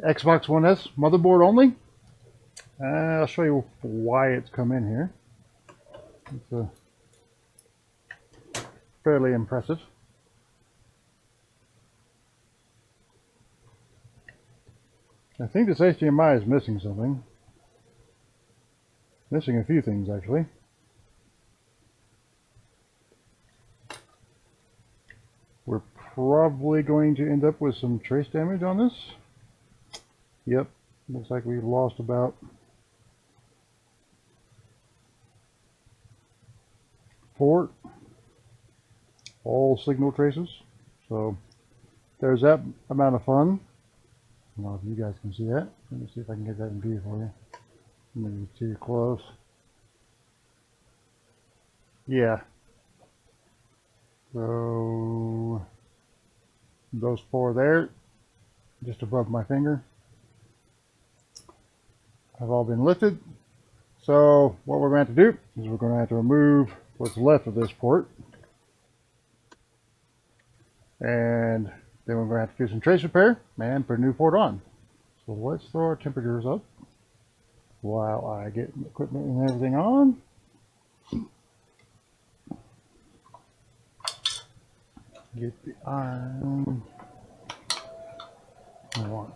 Xbox One S motherboard only. I'll show you why it's come in here. It's fairly impressive. I think this HDMI is missing something. Missing a few things, actually. We're probably going to end up with some trace damage on this. Yep, looks like we lost about 4 all signal traces. So there's that amount of fun. I don't know if you guys can see that. Let me see if I can get that in view for you. Maybe too close. Yeah. So those 4 there, just above my finger, have all been lifted. So what we're going to have to do is we're going to have to remove what's left of this port. And then we're going to have to do some trace repair and put a new port on. So let's throw our temperatures up while I get the equipment and everything on. Get the iron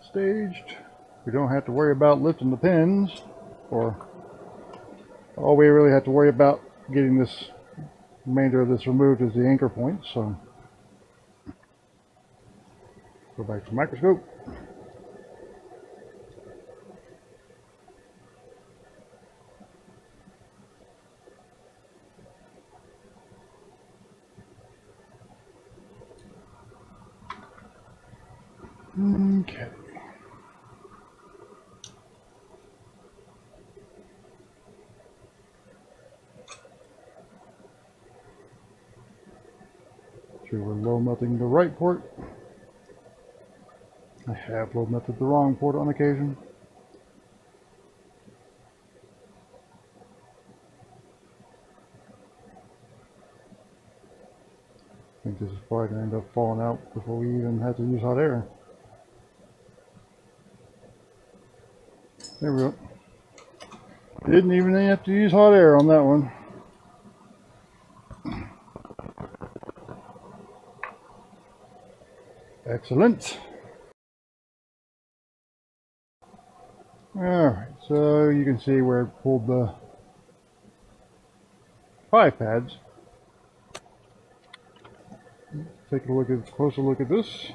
staged. We don't have to worry about lifting the pins, or all we really have to worry about getting this remainder of this removed is the anchor points. So go back to the microscope. Okay. So we're low melting the right port. I have low melted the wrong port on occasion. I think this is probably going to end up falling out before we even have to use hot air. There we go. Didn't even have to use hot air on that one. Excellent. Alright, so you can see where it pulled the 5 pads. Take a closer look at this.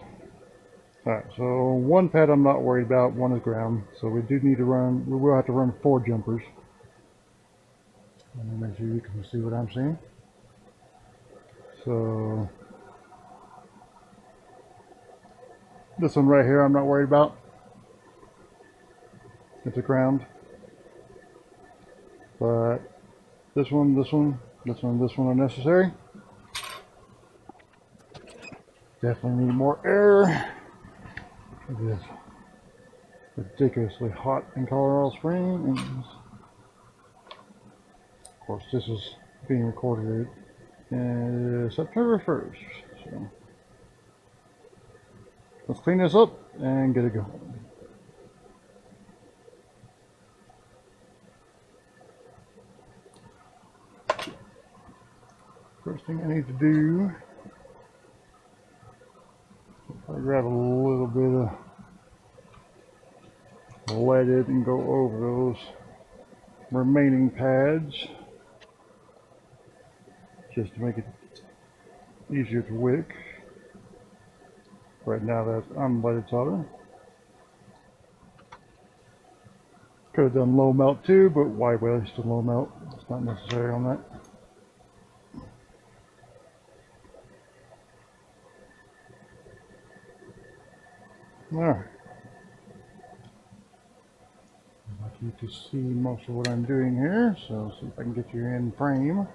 Alright, so 1 pad I'm not worried about, 1 is ground. So we will have to run 4 jumpers. Let me make sure you can see what I'm seeing. So this one right here I'm not worried about. It's a ground. But this one are necessary. Definitely need more air. It is ridiculously hot in Colorado Springs. And of course, this is being recorded September 1st. So let's clean this up and get it going. First thing I need to do, I grab a little bit of leaded and go over those remaining pads just to make it easier to wick. Right now that's unleaded solder. Could have done low melt too, but why waste a low melt? It's not necessary on that. Alright. I'd like you to see most of what I'm doing here, so see if I can get you in frame.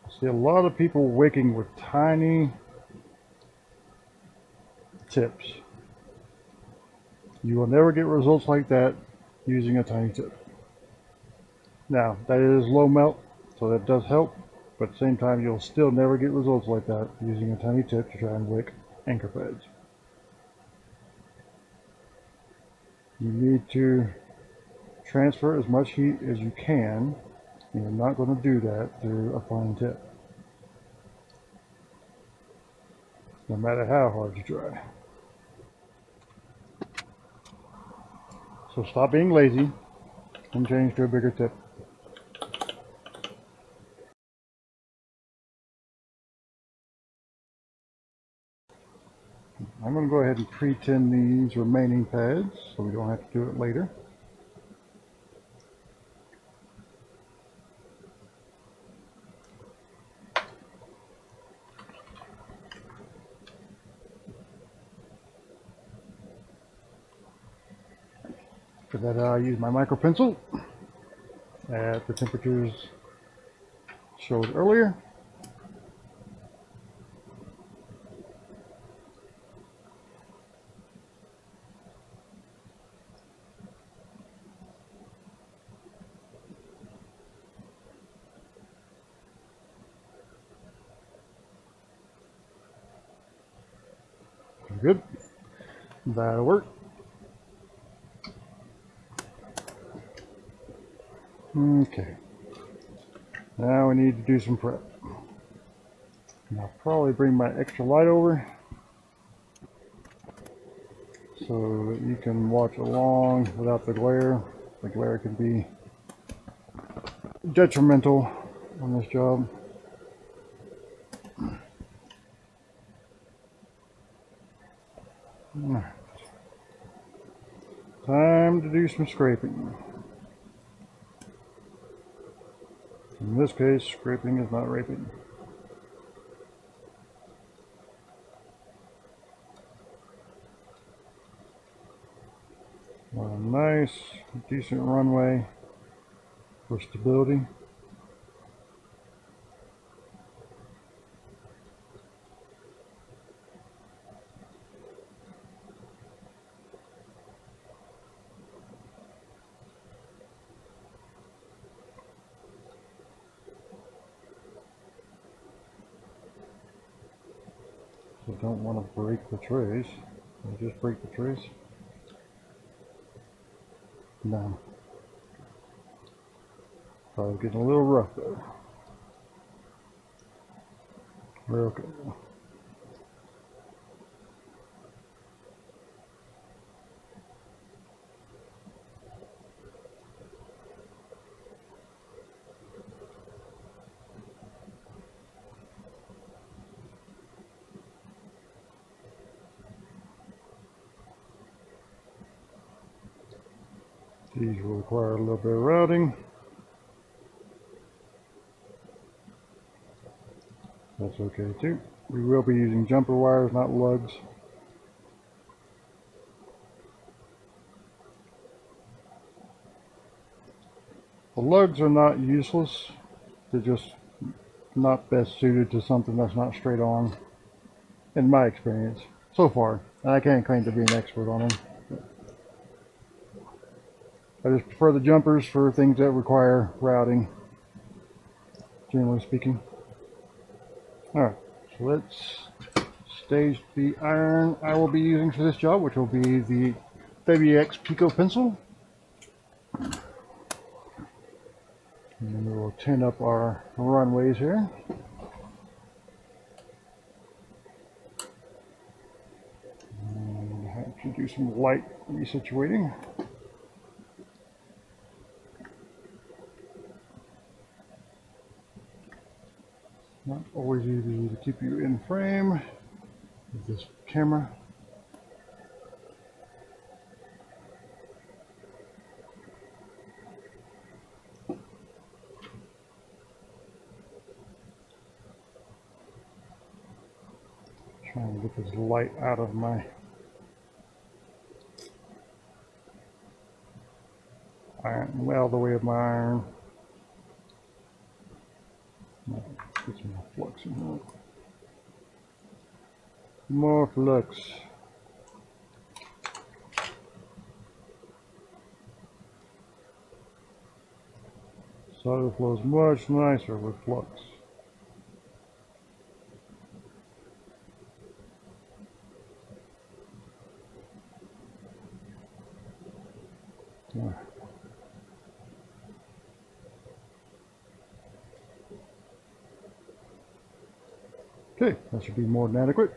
I see a lot of people wicking with tiny tips. You will never get results like that using a tiny tip. Now, that is low melt, so that does help, but at the same time, you'll still never get results like that using a tiny tip to try and wick anchor pads. You need to transfer as much heat as you can, and you're not going to do that through a fine tip, no matter how hard you try. So stop being lazy and change to a bigger tip. I'm going to go ahead and pre-tin these remaining pads so we don't have to do it later. For that, I use my micro pencil at the temperatures showed earlier. Good. That'll work. Okay. Now we need to do some prep. And I'll probably bring my extra light over so that you can watch along without the glare. The glare can be detrimental on this job. Time to do some scraping. In this case, scraping is not raping. A nice, decent runway for stability. So don't want to break the trays. I just break the trays. No. Probably getting a little rough though. We're okay. These will require a little bit of routing. That's okay too. We will be using jumper wires, not lugs. The lugs are not useless. They're just not best suited to something that's not straight on, in my experience, so far. And I can't claim to be an expert on them. I just prefer the jumpers for things that require routing, generally speaking. Alright, so let's stage the iron I will be using for this job, which will be the WX Pico pencil. And then we will tin up our runways here. And I have to do some light resituating. Not always easy to keep you in frame with this camera. Trying to get this light out of my iron, well, the way of my iron. Get some more flux in here. More flux. solder flows much nicer with flux. Yeah. Okay, that should be more than adequate.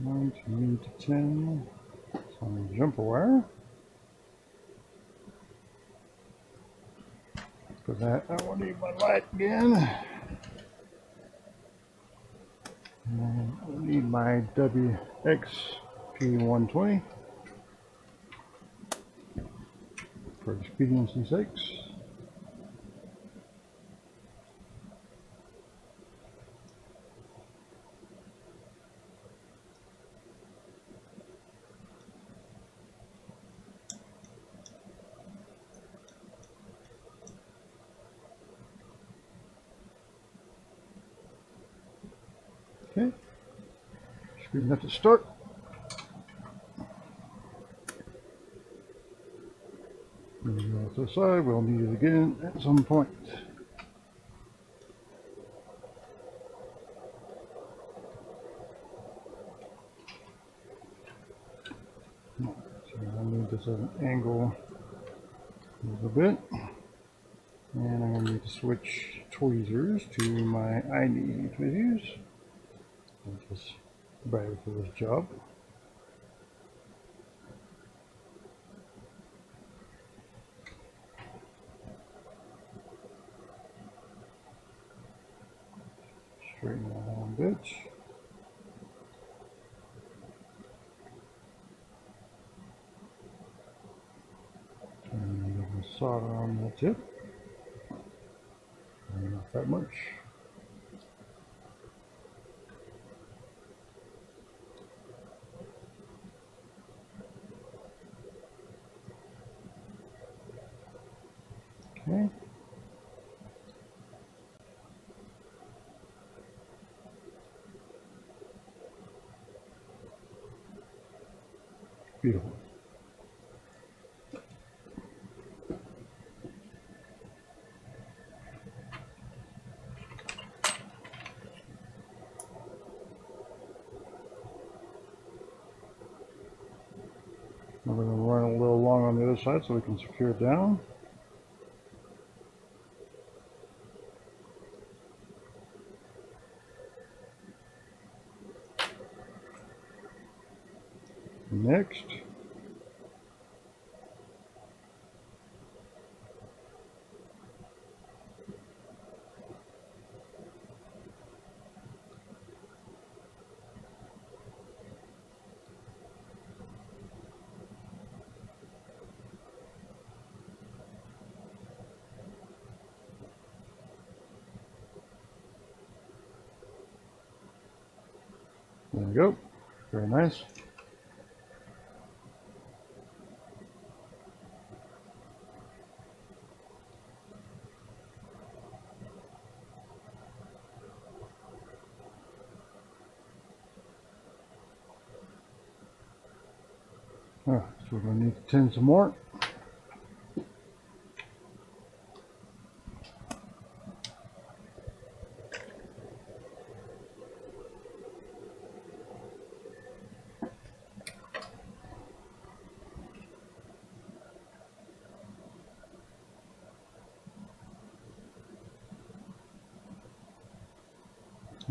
One, 2 to 10. Some jumper wire. For that, I will need my light again. And I need my WXP120 for expediency's sakes. Okay, should be enough to start. To the side, we'll need it again at some point. So I'll need this at an angle a little bit. And I'm going to need to switch tweezers to my I-knee tweezers, which is better for this job. Straighten that out a bit. And get the solder on the tip. Not that much. Okay. Beautiful. Now we're going to run a little long on the other side so we can secure it down. Next, there we go. Very nice. So we're going to need to tin some more.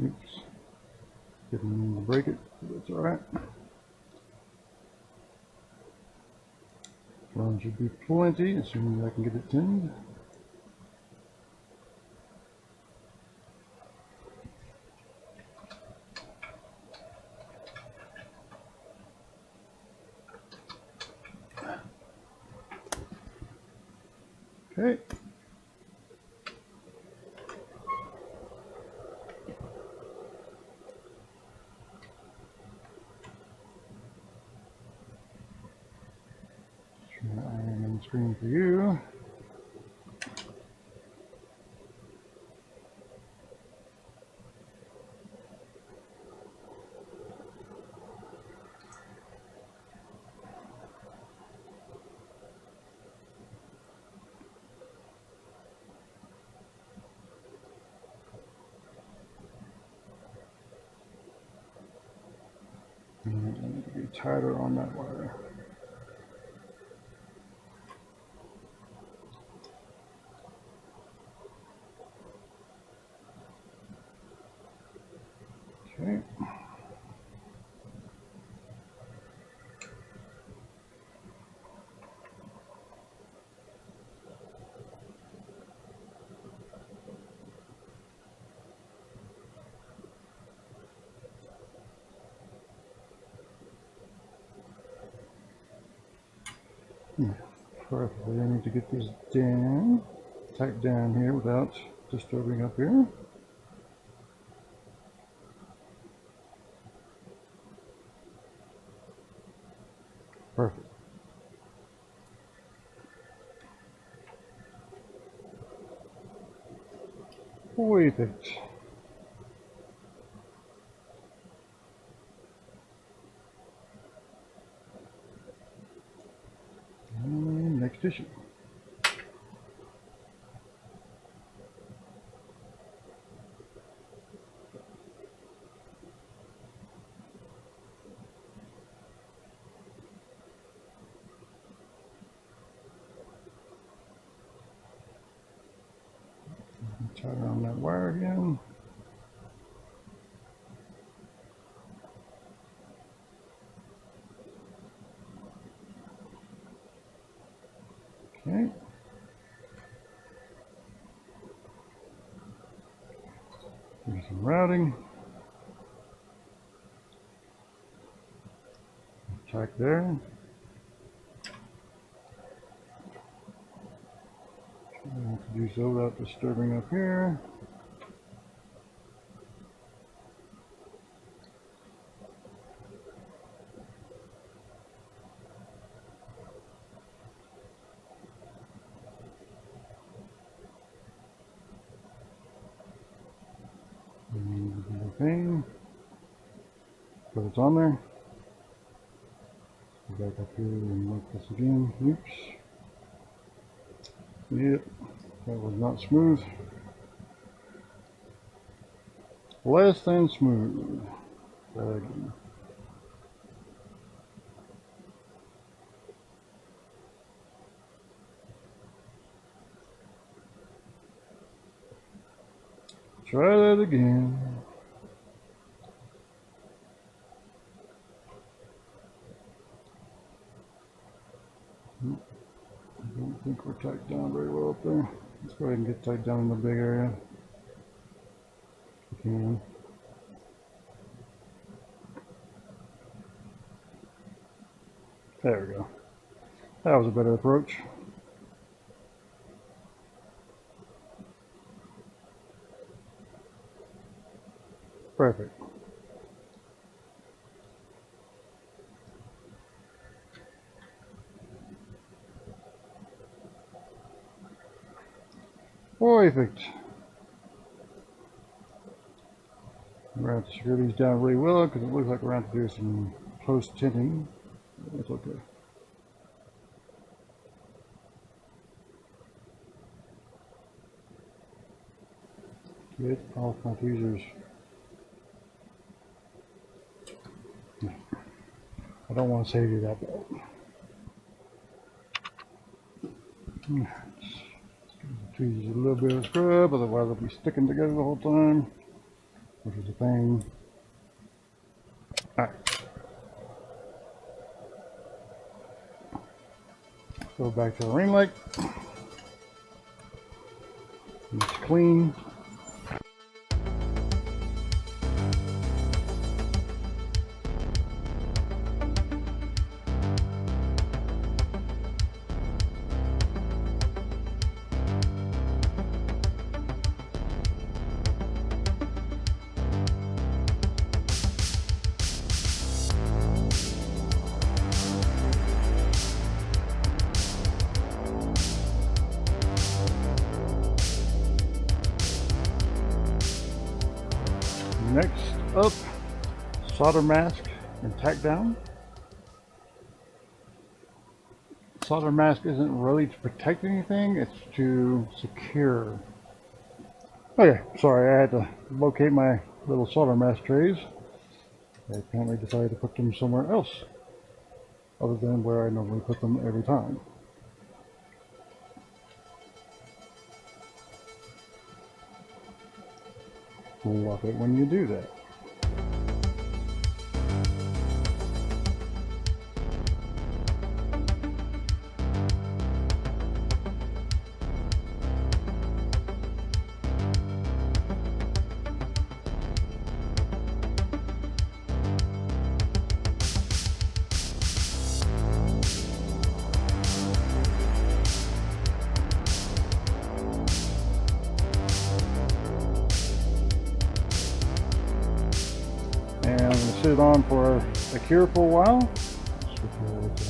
Oops. Didn't mean to break it, but it's alright. Round should be plenty, as soon as I can get it tinned. Okay. Iron and screen for you. And I need to be tighter on that wire. Okay. Perfect. I need to get this down, tight down here without disturbing up here. Perfect. Perfect. And next issue. Tighter on that wire again. Okay. Do some routing. Check there. Do so without disturbing up here. Okay. Put it on there. Go back up here and work this again. Oops. Yep. That was not smooth. Less than smooth. Try that again. Try that again. I don't think we're tight down very well up there. Let's go ahead and get tight down in the big area. If we can. There we go. That was a better approach. Perfect. Perfect. We're going to have to screw these down really well because it looks like we're going to have to do some post tinting. That's okay. Get off my tweezers. I don't want to save you that bad. Let's give the tweezers a little bit of scrub, otherwise they'll be sticking together the whole time, which is a pain. Alright. Go back to the ring light. It's clean. Next up, solder mask and tack down. Solder mask isn't really to protect anything, it's to secure. Okay, sorry, I had to locate my little solder mask trays. I apparently decided to put them somewhere else other than where I normally put them every time. Love it when you do that. And I'm going to sit it on for a cure for a while. Switch it over to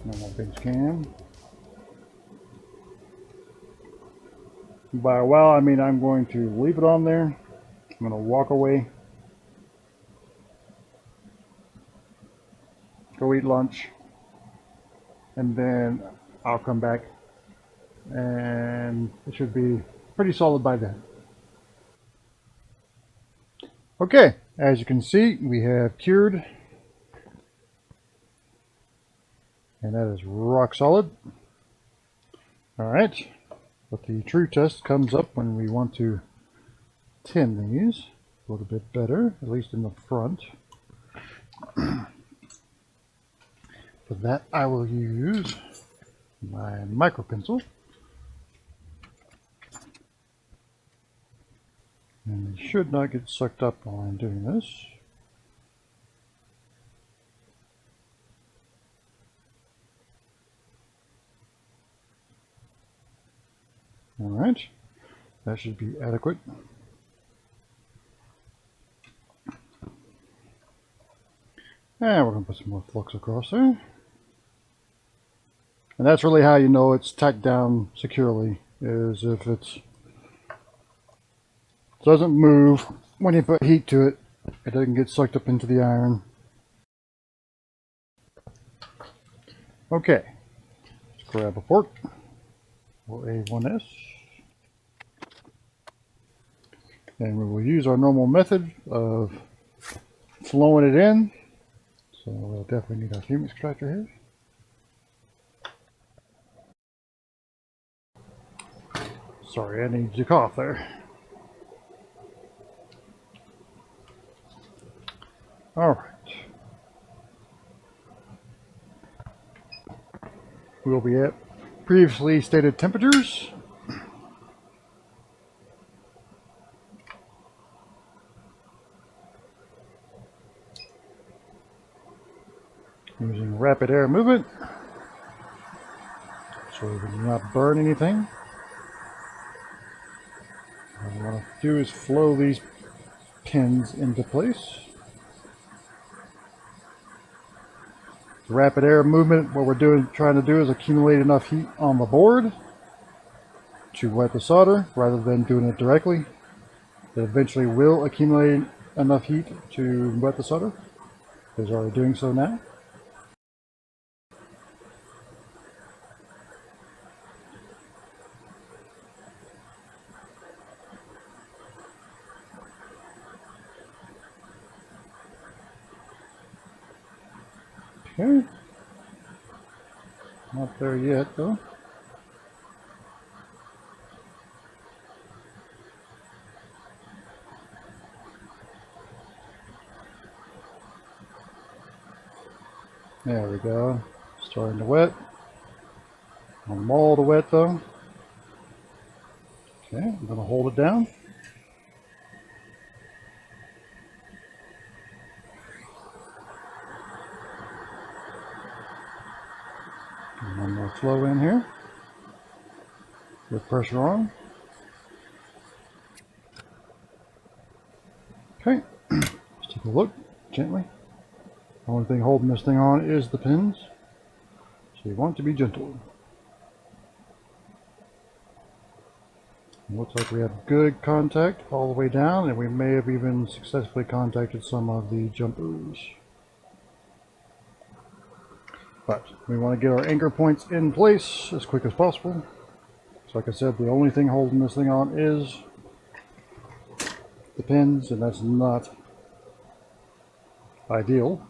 normal bench cam. By a while, I mean I'm going to leave it on there. I'm going to walk away, go eat lunch, and then I'll come back and it should be pretty solid by then. Okay, as you can see, we have cured, and that is rock solid. All right, but the true test comes up when we want to tin these a little bit better, at least in the front. For that, I will use my micro pencil. And it should not get sucked up while I'm doing this. All right, that should be adequate. And we're going to put some more flux across there. And that's really how you know it's tacked down securely, is if it doesn't move when you put heat to it, it doesn't get sucked up into the iron. Okay, let's grab a fork or A1S. And we will use our normal method of flowing it in. So we'll definitely need our fume extractor here. Sorry, I need to cough there. All right. We will be at previously stated temperatures. Using rapid air movement, so we do not burn anything. What I want to do is flow these pins into place. The rapid air movement, what we're trying to do is accumulate enough heat on the board to wet the solder rather than doing it directly. It eventually will accumulate enough heat to wet the solder. It's already doing so now. Okay, not there yet though. There we go, starting to wet. I'm all to wet though. Okay, I'm going to hold it down. One more flow in here with pressure on. Okay, let's take a look gently. The only thing holding this thing on is the pins, so you want to be gentle. It looks like we have good contact all the way down, and we may have even successfully contacted some of the jumpers. But we want to get our anchor points in place as quick as possible. So like I said, the only thing holding this thing on is the pins, and that's not ideal.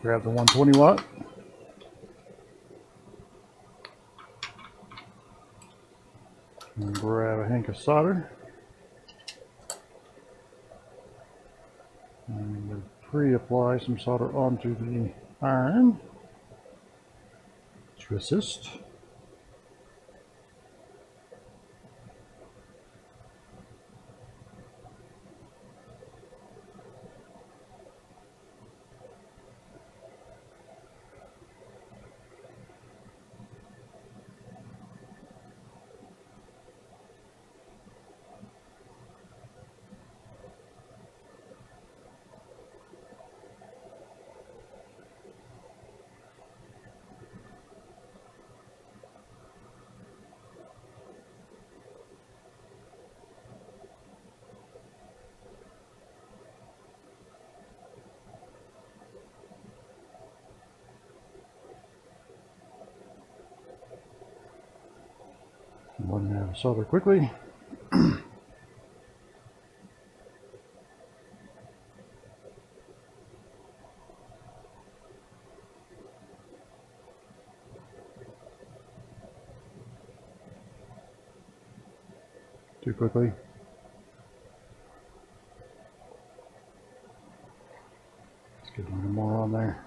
Grab the 120 watt. And grab a hank of solder. And pre-apply some solder onto the iron to assist. Run that solder quickly. Too quickly. Let's get a little more on there.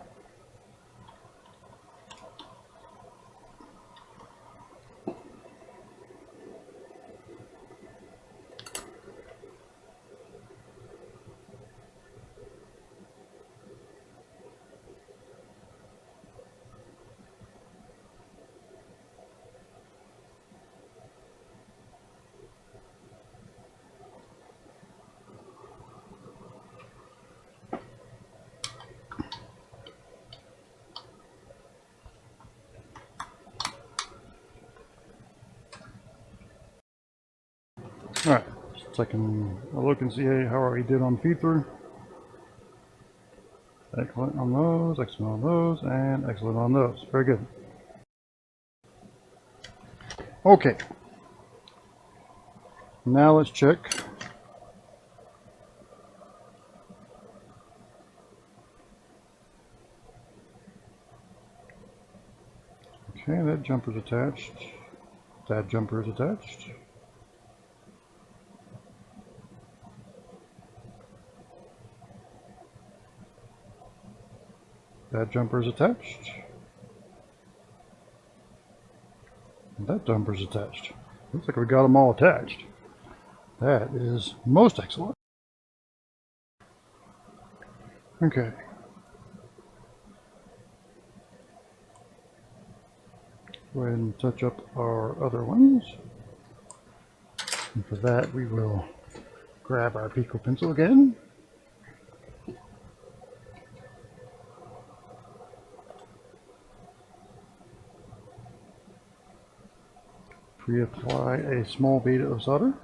Alright, just taking a look and see how we did on feed through. Excellent on those, excellent on those, and excellent on those. Very good. Okay. Now let's check. Okay, that jumper's attached. That jumper is attached. That jumper is attached. And that jumper is attached. Looks like we got them all attached. That is most excellent. Okay. Go ahead and touch up our other ones. And for that, we will grab our Pico pencil again. Pre-apply a small bead of solder.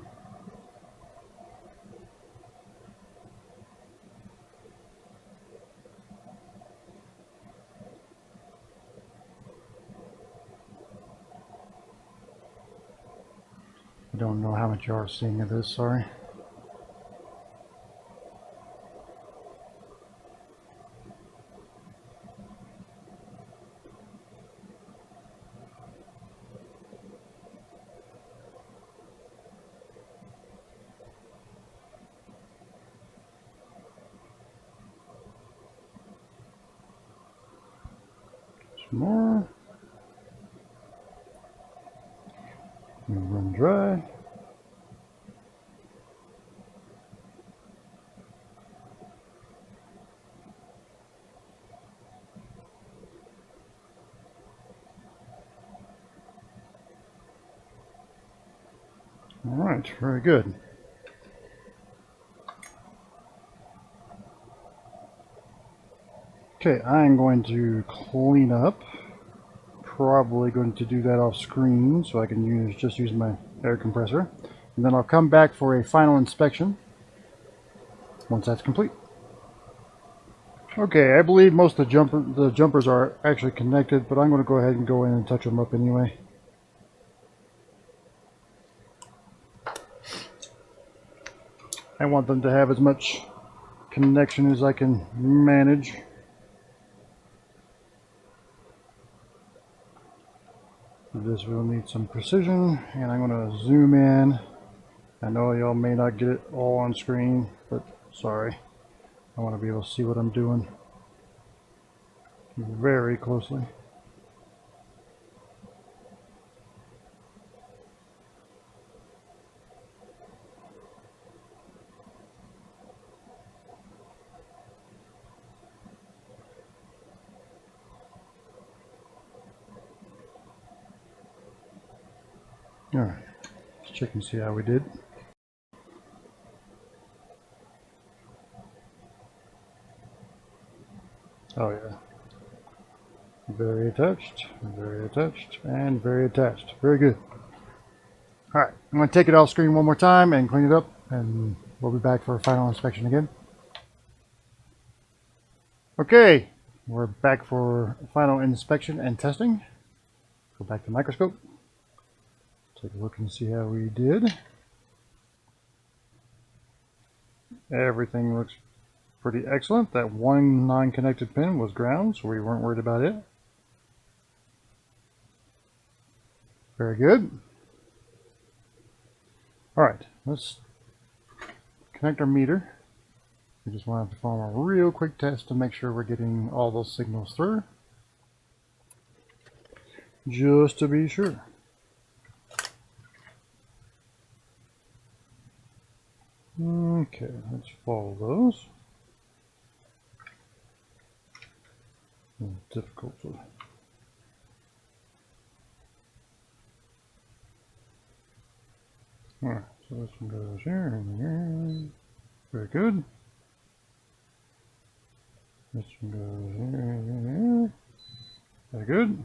I don't know how much you are seeing of this, sorry. Some more. And run dry. All right, very good. Okay, I'm going to clean up. Probably going to do that off screen so I can just use my air compressor. And then I'll come back for a final inspection once that's complete. Okay, I believe most of the jumpers are actually connected, but I'm going to go ahead and go in and touch them up anyway. I want them to have as much connection as I can manage. This will need some precision, and I'm going to zoom in. I know y'all may not get it all on screen, but sorry. I want to be able to see what I'm doing very closely. Alright, let's check and see how we did. Oh yeah. Very attached, and very attached. Very good. Alright, I'm going to take it off screen one more time and clean it up, and we'll be back for a final inspection again. Okay, we're back for final inspection and testing. Go back to the microscope. Take a look and see how we did. Everything looks pretty excellent. That one non-connected pin was ground, so we weren't worried about it. Very good. Alright, let's connect our meter. We just want to perform a real quick test to make sure we're getting all those signals through. Just to be sure. Okay, let's follow those. Difficult to... Alright, so this one goes here and here. Very good. This one goes here and here. Very good.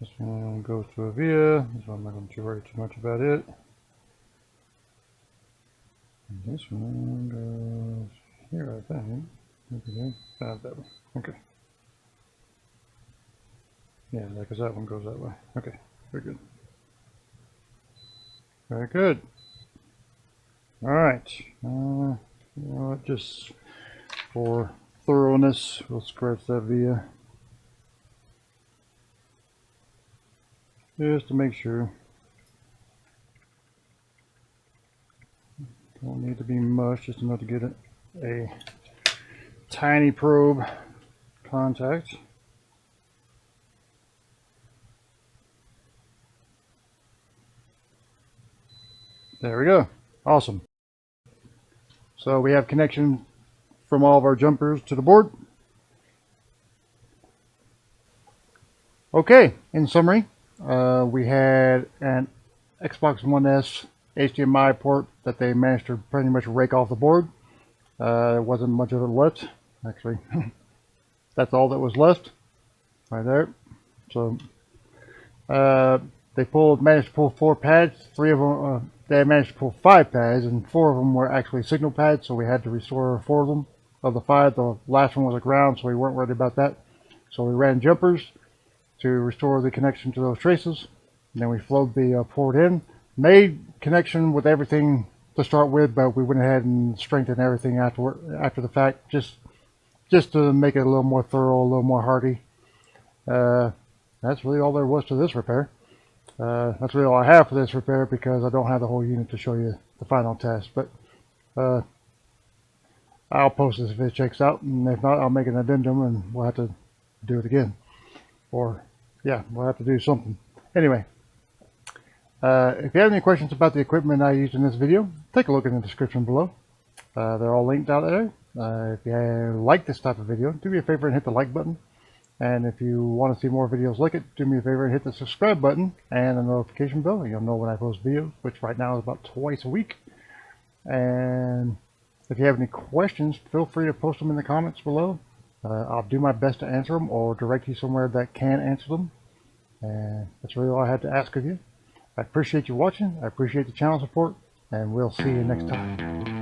This one goes to a via. This one I'm not going to worry too much about it. And this one goes here, I think. Okay, that one. Okay. Yeah, because that one goes that way. Okay, very good. Very good. All right. You know what, just for thoroughness, we'll scratch that via. Just to make sure. Don't need to be much, just enough to get a tiny probe contact. There we go. Awesome. So we have connection from all of our jumpers to the board. Okay, in summary, we had an Xbox One S HDMI port that they managed to pretty much rake off the board. There wasn't much of it left, actually. That's all that was left, right there. So they managed to pull 4 pads. 3 of them, they managed to pull 5 pads, and 4 of them were actually signal pads. So we had to restore 4 of them. Of the 5, the last one was a ground, so we weren't worried about that. So we ran jumpers to restore the connection to those traces. And then we flowed the port in, made connection with everything to start with, but we went ahead and strengthened everything after the fact, just to make it a little more thorough, a little more hardy. That's really all there was to this repair. That's really all I have for this repair, because I don't have the whole unit to show you the final test. But I'll post this if it checks out, and if not, I'll make an addendum and we'll have to do it again. Or, yeah, we'll have to do something. Anyway, if you have any questions about the equipment I used in this video, take a look in the description below. They're all linked out there. If you like this type of video, do me a favor and hit the like button. And if you want to see more videos like it, do me a favor and hit the subscribe button and the notification bell. You'll know when I post videos, which right now is about twice a week. And if you have any questions, feel free to post them in the comments below. I'll do my best to answer them or direct you somewhere that can answer them. And that's really all I had to ask of you. I appreciate you watching. I appreciate the channel support, and we'll see you next time.